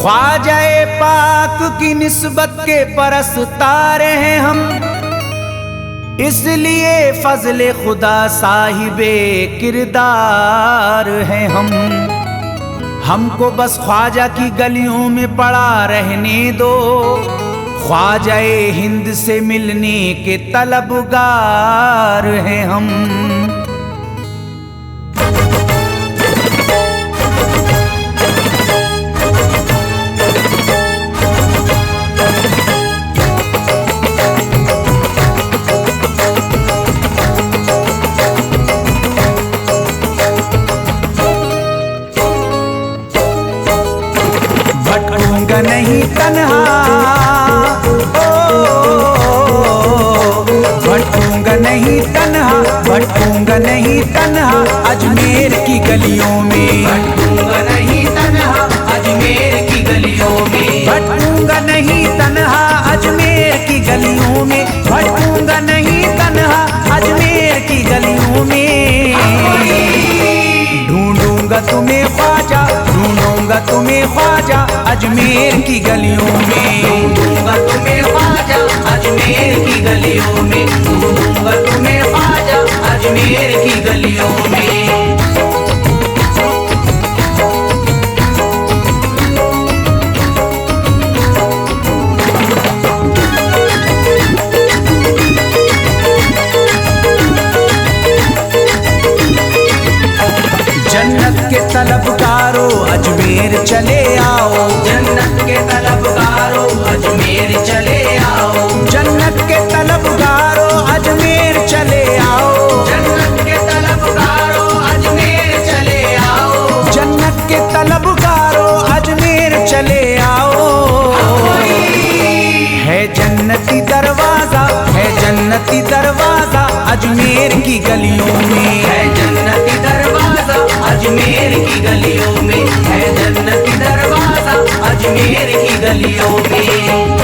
ख्वाजाए पाक की निस्बत के परस्तार हैं हम, इसलिए फजले खुदा साहिबे किरदार हैं हम। हमको बस ख्वाजा की गलियों में पड़ा रहने दो, ख्वाजाए हिंद से मिलने के तलबगार हैं हम। भटकूंगा नहीं तन्हा, भटकूंगा नहीं तन्हा, भटकूंगा नहीं तन्हा अजमेर की गलियों में, भटकूंगा नहीं तन्हा अजमेर की गलियों में, भटकूंगा नहीं तन्हा अजमेर की गलियों में, भटकूंगा नहीं तन्हा अजमेर की गलियों में। ढूंढूंगा तुम्हें ख्वाजा, ढूंढूंगा तुम्हें ख्वाजा अजमेर की गलियों में, ढूंढूंगा तुम्हें ख्वाजा अजमेर की गलियों में, ढूंढूंगा तुम्हें ख्वाजा अजमेर की गलियों में। जन्नत के तलबगारों अजमेर चले आओ, जन्नत के तलबगारों अजमेर चले आओ, जन्नत के तलबगारों अजमेर चले आओ, जन्नत के तलबगारों अजमेर चले आओ, जन्नत के तलबगारों अजमेर चले आओ। है जन्नती दरवाजा, है जन्नती दरवाजा अजमेर की गलियों में, है जन्नती दरवाजा अजमेर की गलियों में, है जन्नती दरवाजा अजमेर की गलियों में।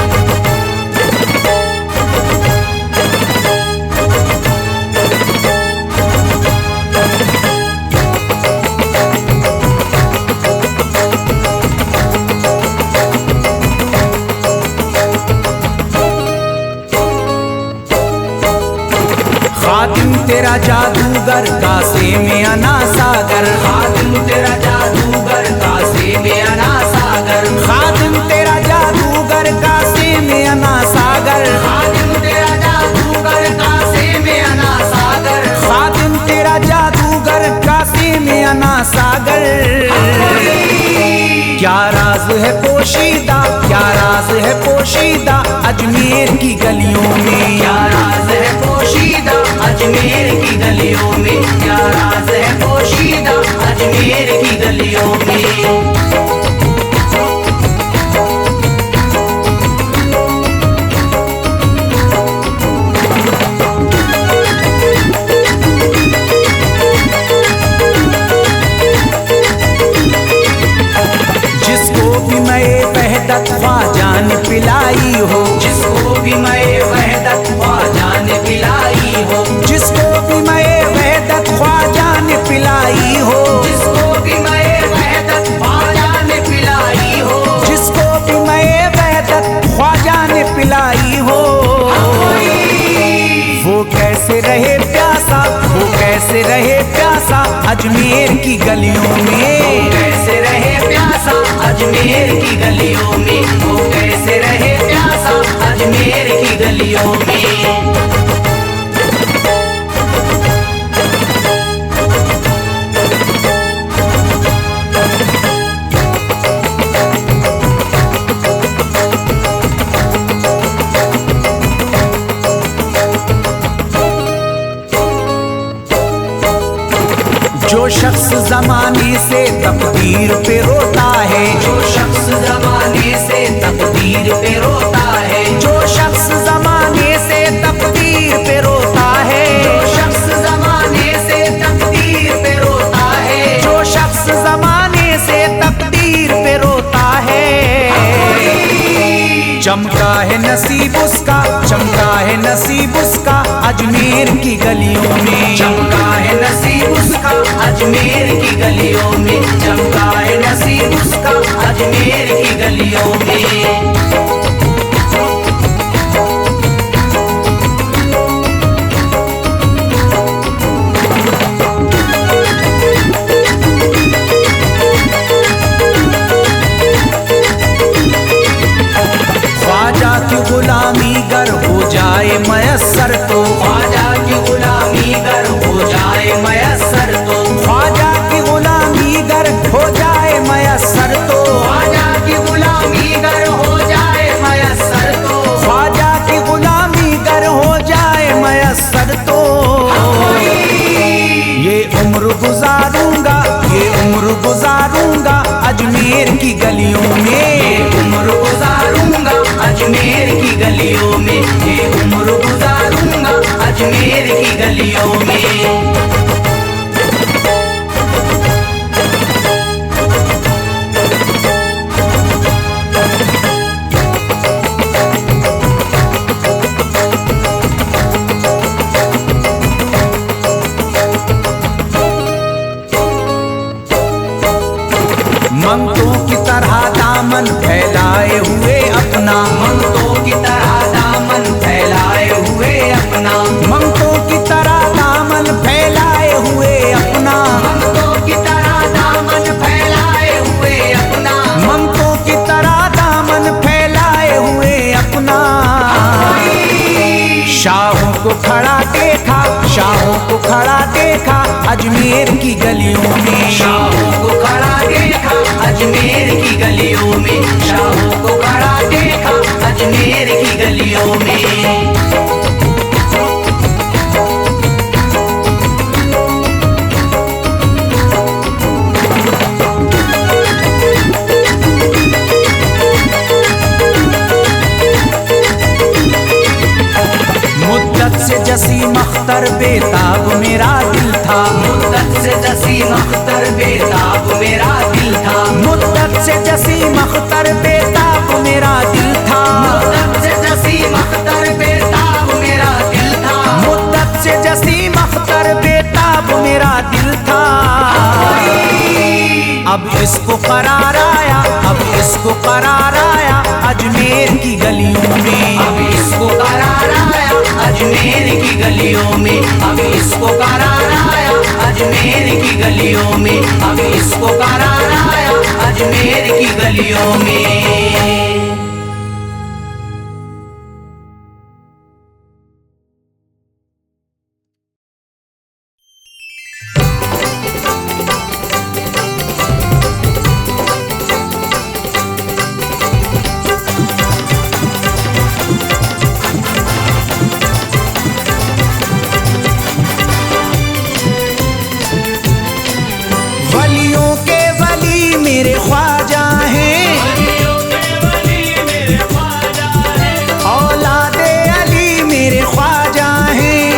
खातिम तेरा जादूगर कासे में अना सागर, खातिम तेरा जादूगर कासे में अना सागर, खातिम तेरा जादूगर कासे में अना सागर, खातिम तेरा जादूगर कासे में अना सागर, खातिम तेरा जादूगर कासे में अना सागर। क्या राज है पोशीदा, क्या राज है पोशीदा अजमेर की गलियों में, क्या राज है पोशीदा अजमेर की गलियों में, क्या राज है पोशीदा अजमेर की गलियों में। जिसको भी मैं वहदत ख्वाजा ने पिलाई हो, जिसको भी मैं वहदत ख्वाजा ने पिलाई हो, जिसको भी मैं वहदत ख्वाजा ने पिलाई हो, जिसको भी मैं वहदत ख्वाजा ने पिलाई हो, जिसको भी मैं वहदत ख्वाजा ने पिलाई हो। वो कैसे रहे प्यासा, वो कैसे रहे प्यासा अजमेर की गलियों में, कैसे रहे प्यासा अजमेर की गलियों में, वो कैसे रहे प्यासा अजमेर की गलियों में। जो शख्स जमाने से तकदीर पे रोता है, जो शख्स जमाने से तकदीर पे रोता है, जो शख्स जमाने से तकदीर पे रोता है, जो शख्स जमाने से तकदीर पे रोता है, जो शख्स जमाने से तकदीर पे रोता है। चमका है नसीब उसका, चमका है नसीब उसका अजमेर की गलियों में, चमका है नसीब उसका अजमेर की गलियों में, चमका है नसीब उसका अजमेर की गलियों गलियों में। ख्वाजा की गुलामी गर हो जाए मयस्सर तो, ख्वाजा की गुलामी गर हो जाए मयस्सर तो, ख्वाजा की गुलामी गर हो जाए मयस्सर तो, ख्वाजा की गुलामी गर हो जाए मयस्सर तो, ख्वाजा की गुलामी गर हो जाए मयस्सर तो, ये उम्र गुजारूंगा, ये उम्र गुजारूंगा अजमेर की गलियों में, उम्र गुजारूंगा अजमेर की गलियों में, ये उम्र गुजारूंगा अजमेर की गलियों में। मंगतों की तरह दामन फैलाए हुए अपना, मंगतों की तरह दामन फैलाए हुए अपना, मंगतों की तरह दामन फैलाए हुए अपना, मंगतों की तरह दामन फैलाए हुए अपना, मंगतों की तरह दामन फैलाए हुए अपना। शाहों को खड़ा देखा, शाहों को खड़ा देखा अजमेर की गलियों में, शाहों को खड़ा देखा अजमेर की गलियों में, शाहों को खड़ा देखा अजमेर की गलियों में। मुद्दत से जसीम अख्तर बेताब मेरा दिल था, मुद्दत से जसीम अख्तर बेताब मेरा दिल था, मुद्दत से जसीम अख्तर बेताब मेरा दिल था, मुद्दत से जसीम अख्तर बेताब मेरा दिल था, मुद्दत से जसीम अख्तर बेताब मेरा दिल था। अब इसको करार आया, अब इसको करार आया अजमेर की गलियों में, अब इसको करार आया अजमेर की गलियों में, अब इसको करार आया अजमेर की गलियों में, अब इसको करार आया अजमेर की गलियों में। वलियों के वली मेरे ख्वाजा हैं, औलादे अली मेरे ख्वाजा हैं,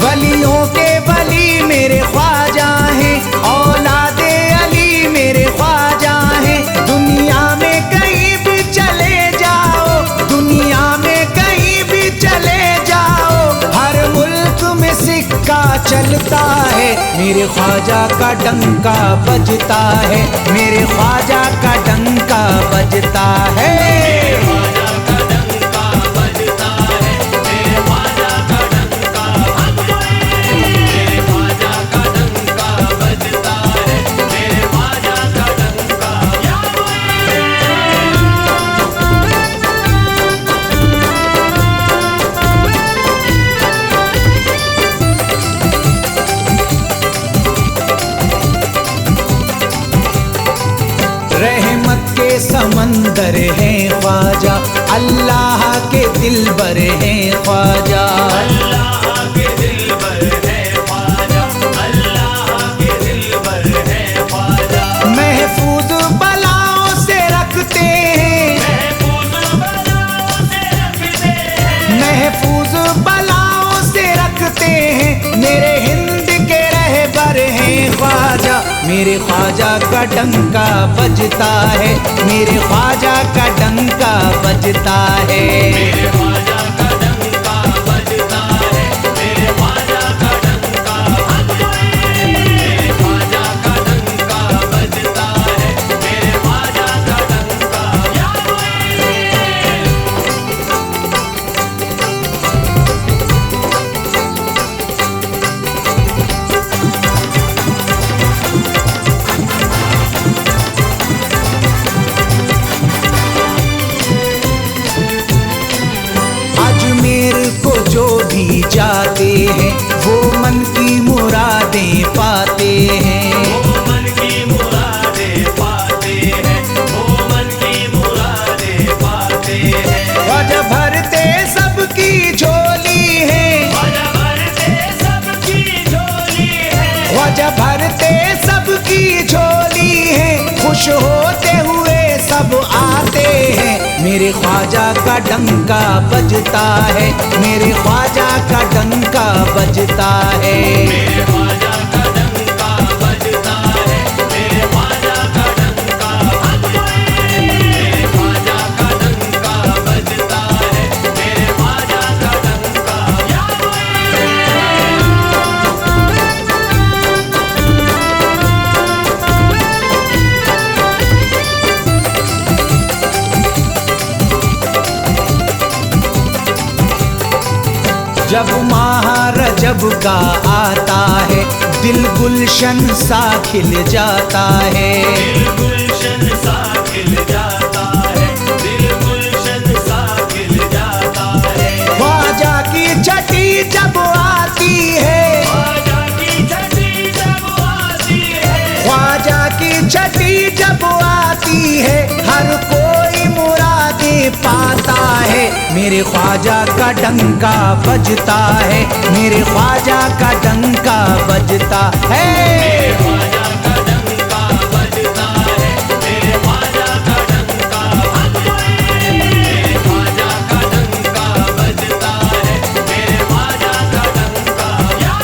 वलियों के वली मेरे ख्वाजा हैं, औलादे अली मेरे ख्वाजा हैं। दुनिया में कहीं भी चले जाओ, दुनिया में कहीं भी चले जाओ, हर मुल्क में सिक्का चलता है, मेरे ख्वाजा का डंका बजता है, मेरे ख्वाजा का डंका बजता है। रहमत के समंदर हैं ख्वाजा, अल्लाह के दिलबर हैं ख्वाजा, अल्लाह के दिलबर है ख्वाजा, अल्लाह के दिलबर है ख्वाजा। महफूज बलाओं से रखते हैं, महफूज बलाओं से रखते हैं, मेरे हिंद के रहबर हैं ख्वाजा, मेरे ख्वाजा का डंका बजता है, मेरे ख्वाजा का डंका बजता है। मेरे ख्वाजा का डंका बजता है, मेरे ख्वाजा का डंका, मेरे ख्वाजा का डंका बजता है, मेरे ख्वाजा का डंका बजता है, मेरे ख्वाजा का डंका बजता है। मेरे ख्वाजा का डंका बजता है, मेरे ख्वाजा का डंका बजता है, मेरे ख्वाजा का डंका बजता है, मेरे ख्वाजा का डंका या जब माह रजब का आता है, दिल गुलशन सा खिल जाता है। दिल गुलशन सा खिल जाता है, दिल गुलशन सा खिल जाता है। ख्वाजा की छठी जब आती है, ख्वाजा की छठी जब आती है, ख्वाजा की छठी जब आती है, हर कोई मुरादें पाता है। मेरे ख्वाजा का डंका बजता है, मेरे ख्वाजा का डंका बजता है। मेरे ख्वाजा का डंका बजता है, मेरे ख्वाजा का डंका बजता है, मेरे ख्वाजा का डंका बजता है, मेरे ख्वाजा का डंका या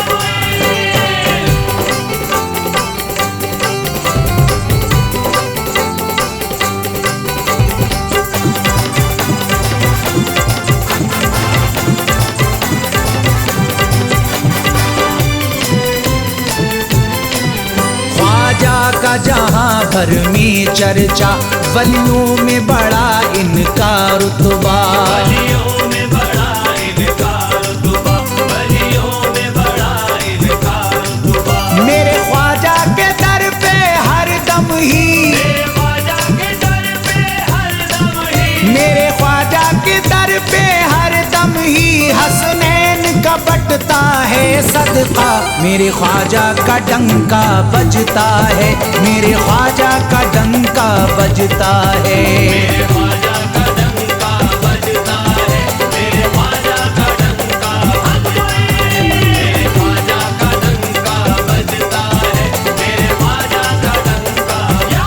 ख्वाजा का जहां भर में चर्चा, वलियों में बड़ा इनका रुतबा। बलियों में बड़ा इनका रुतबा, बलियों में बड़ा इनका रुतबा। मेरे ख्वाजा के दर पे हर दम ही, मेरे ख्वाजा के दर पे हर दम ही, मेरे ख्वाजा के दर पे हर दम ही हसनैन का बटता है सदका। मेरे ख्वाजा का डंका बजता है, मेरे ख्वाजा का डंका बजता है। मेरे ख्वाजा का डंका बजता है, मेरे ख्वाजा का डंका बजता है, मेरे ख्वाजा का डंका बजता है, मेरे ख्वाजा का डंका या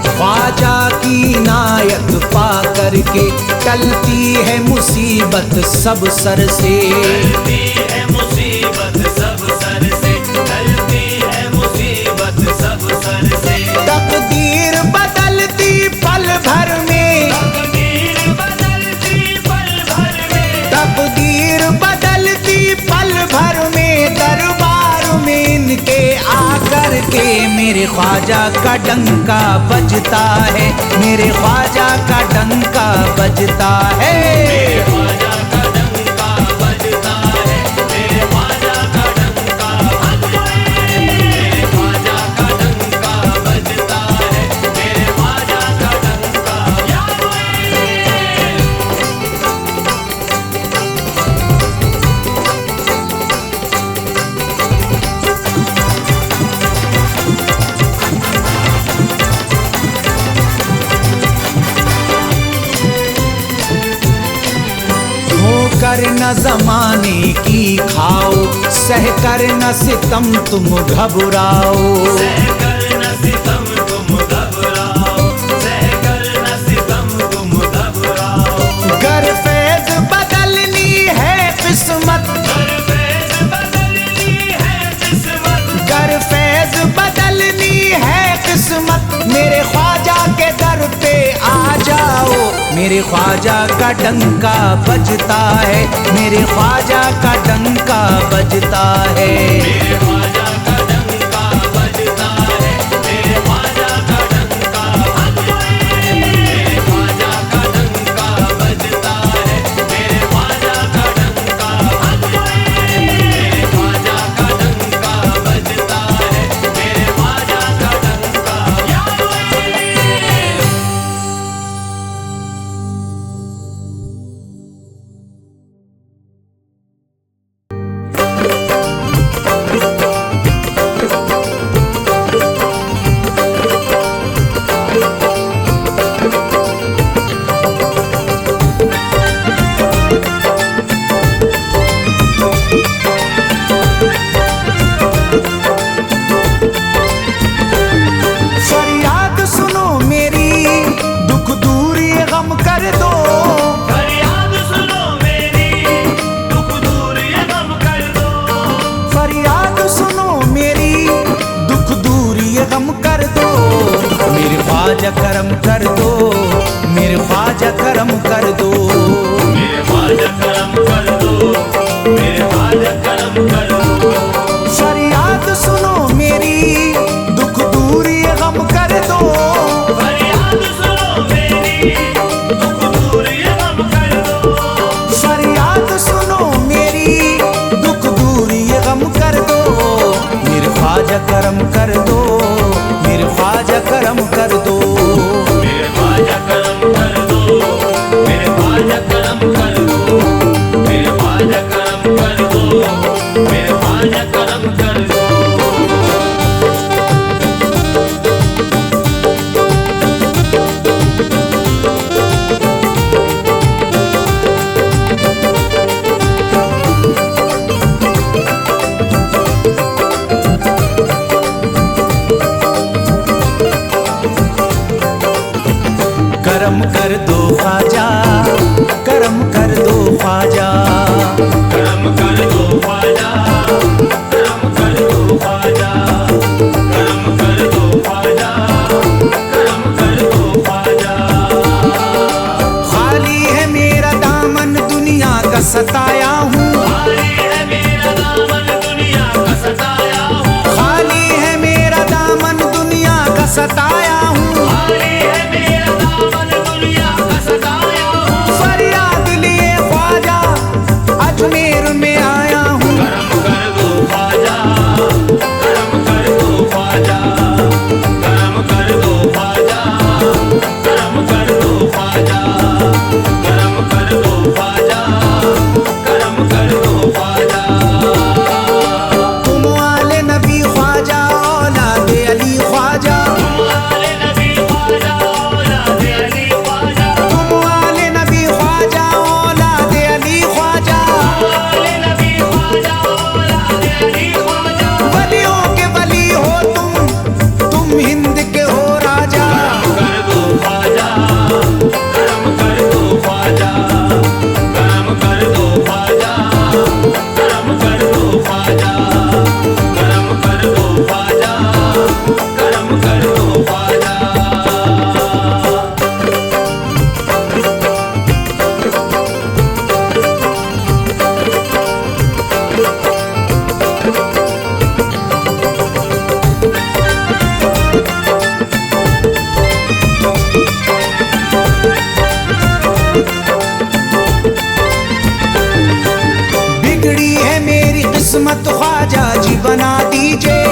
ख्वाजा की नायत पा करके टलती है मुसीबत सब सर से। टलती है मुसीबत सब सर से, टलती है मुसीबत सब सर से। तकदीर बदलती पल भर में, तकदीर बदलती पल भर में, तकदीर बदलती पल भर में, दरबार में इनके आकर के मेरे ख्वाजा का डंका बजता है, मेरे ख्वाजा का डंका बजता है। मेरे ख्वाजा का डंका बजता है, मेरे ख्वाजा का डंका बजता है, मेरे ख्वाजा का डंका बजता है, मेरे ख्वाजा का डंका या कर न जमाने की खाओ, सह कर न सितम तुम घबराओ। सहकर न सितम तुम घबराओ, सहकर न सितम तुम घबराओ। गर फैज बदलनी है किस्मत, गर फैज बदलनी है किस्मत, गर फैज बदलनी है किस्मत, मेरे ख्वाजा के दर पे आ जाओ। मेरे ख्वाजा का डंका बजता है, मेरे ख्वाजा का डंका बजता है। मेरे ख्वाजा का डंका बजता है, मेरे ख्वाजा का डंका बजता है, मेरे ख्वाजा का डंका बजता है, मेरे ख्वाजा का डंका बजता है, मेरे ख्वाजा का डंका बजता है, मेरे ख्वाजा का डंका या ख्वाजा करम कर दो, मेरे ख्वाजा करम कर दो, मेरे ख्वाजा करम कर दो, मेरे ख्वाजा करम कर दो। फरियाद सुनो मेरी, दुख दूर ये गम कर दो, फरियाद सुनो मेरी, दुख दूर ये गम कर दो। फरियाद सुनो मेरी, दुख दूर ये गम कर दो, मेरे ख्वाजा करम कर दो, मेरे ख्वाजा करम कर दो, मेरे ख्वाजा करम कर दो, मेरे ख्वाजा करम कर दो, मेरे ख्वाजा करम कर दो, मेरे ख्वाजा करम कर दो। करम कर दो ख्वाजा, करम कर दो ख्वाजा, करम कर दो ख्वाजा, करम कर दो ख्वाजा, करम कर दो ख्वाजा, करम कर दो ख्वाजा। खाली है मेरा दामन दुनिया का सताया हूँ, खाली है मेरा दामन दुनिया का सताया हूँ, खाली है मेरा दामन दुनिया का सताया हूँ, खाली है मेरा दामन दुनिया का सताया हूँ। फरियाद लिए ख्वाजा अजमेर में आया हूँ, करम कर दो ख्वाजा, करम कर दो ख्वाजा, करम कर दो ख्वाजा, करम कर दो ख्वाजा, करम कर दो ख्वाजा, करम कर दो ख्वाजा। तुम वाले नबी ख्वाजा औलाद अली ख्वाजा, तुम वाले नबी ख्वाजा, औलाद अली ख्वाजा, तुम वाले नबी ख्वाजा औलाद अली ख्वाजा, वाले नबी ख्वाजा, औलाद अली ख्वाजा। वलियों के वली हो तुम हिंद के हो राजा, कर दो ख्वाजा, करम कर दो ख्वाजा, करम कर दो ख्वाजा, करम कर दो ख्वाजा, करम कर दो ख्वाजा, करम कर दो ख्वाजा। बिगड़ी है मेरी किस्मत ख्वाजा जी बना दीजिए,